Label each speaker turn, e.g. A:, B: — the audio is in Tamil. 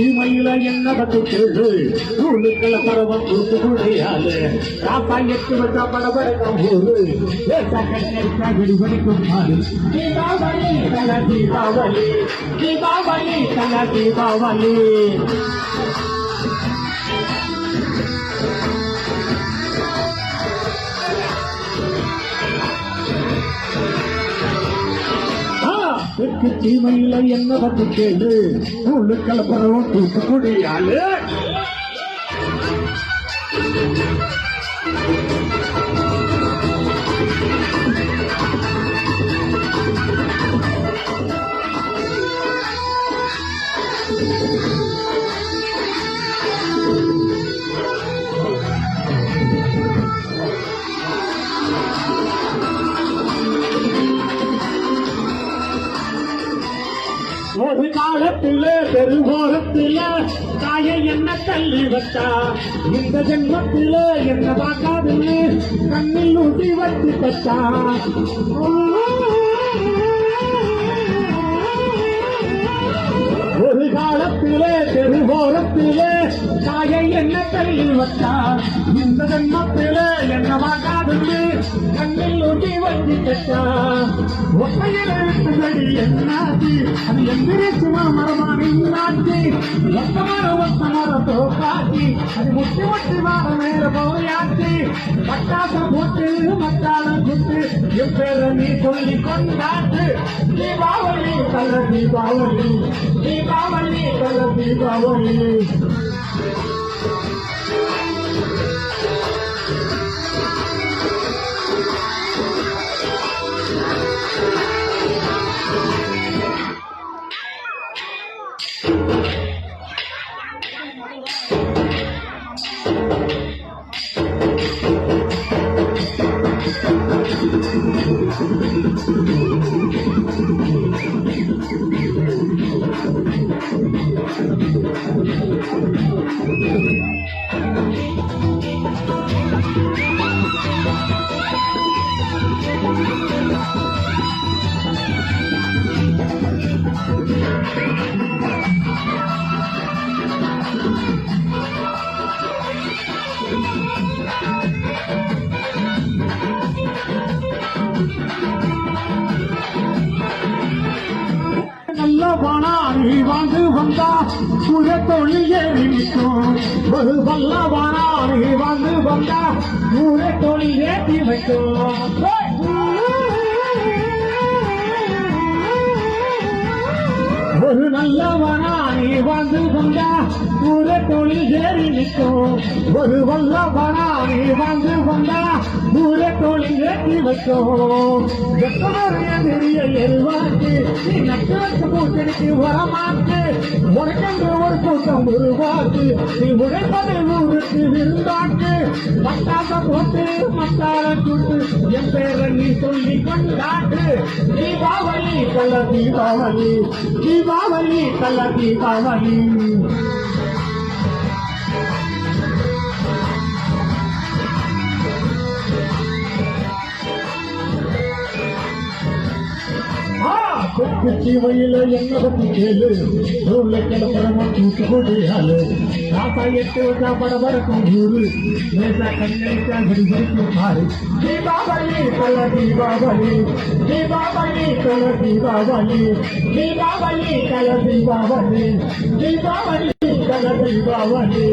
A: சீமையில என்ன பத்தி கேளு நூலுக்கள பரவம் கூட்டு குடையாளு காப்பா எட்டு வச்சா படபடக்கம் ஊரு விடுபடிக்கும் மாறு தீபாவளி தல தீபாவளி தீபாவளி தல தீபாவளி தெற்கு சீமையில என்ன பத்தி கேளு நூலுக்கள பரவம் கூட்டு குடையாளு ஒரு காலத்தில பெருமோகத்தில தாயை என்ன தள்ளி வச்சா இந்த ஜென்மத்தில என்ன பார்க்காதுன்னு கண்ணில் ஊசி வச்சு தச்சா ஒரு காலத்திலே பெருமோகத்திலே தாயை என்ன தள்ளி வச்சா இந்த ஜென்மத்திலே என்ன பார்க்காதுன்னு கண்ணில் ஊசி வச்சு தச்சா ஒத்தையில விட்டுதடி என்னாச்சு அது எந்திரிச்சுமா மரமானாச்சு ஒத்தமர தோக்காச்சு அது முட்டி முட்டி வார மேல போயாச்சு பட்டாசம் போட்டு மத்தாளம் சுட்டு என் பேர நீ சொல்லி கொண்டாட்டு தீபாவளி தல தீபாவளி தீபாவளி தல தீபாவளி நீ வாங்கு வந்தா புற தொழில் ஏறி நிற்கும் ஒரு வல்லவானா நீ வாங்கு வந்தா புற தொழில் ஏற்றி வைக்கும் ஒரு நல்லவனா நீ வந்து வந்தா புற தொழில் ஏறி நிற்கும் ஒரு வல்லவனா நீ வந்து வந்தா புற தொழில் ஏற்றி வைக்கும் எத்தனைய எருவாக்கு நீ நட்டு வச்ச கூட்டணிக்கு வரமாட்டு உனக்கென்று ஒரு கூட்டம் உருவாக்கு நீ உழைப்பதை ஊருக்கு விருந்தாக்கு பட்டாச போட்டு மத்தார சுட்டு என் பேரை நீ சொல்லி கொண்டாட்டு தீபாவளி தல தீபாவளி தீபாவளி தல தீபாவளி சீமையில என்ன பத்தி கேளு நூலுக்கள பரவம் கூட்டு குடையாளு காப்பா எட்டு வச்சா படபடக்கும் ஊரு லேசா கண்ணடிச்சா விடுபடிக்கும் மாறு தீபாவளி தல தீபாவளி தீபாவளி தல தீபாவளி தீபாவளி தல தீபாவளி தீபாவளி தல தீபாவளி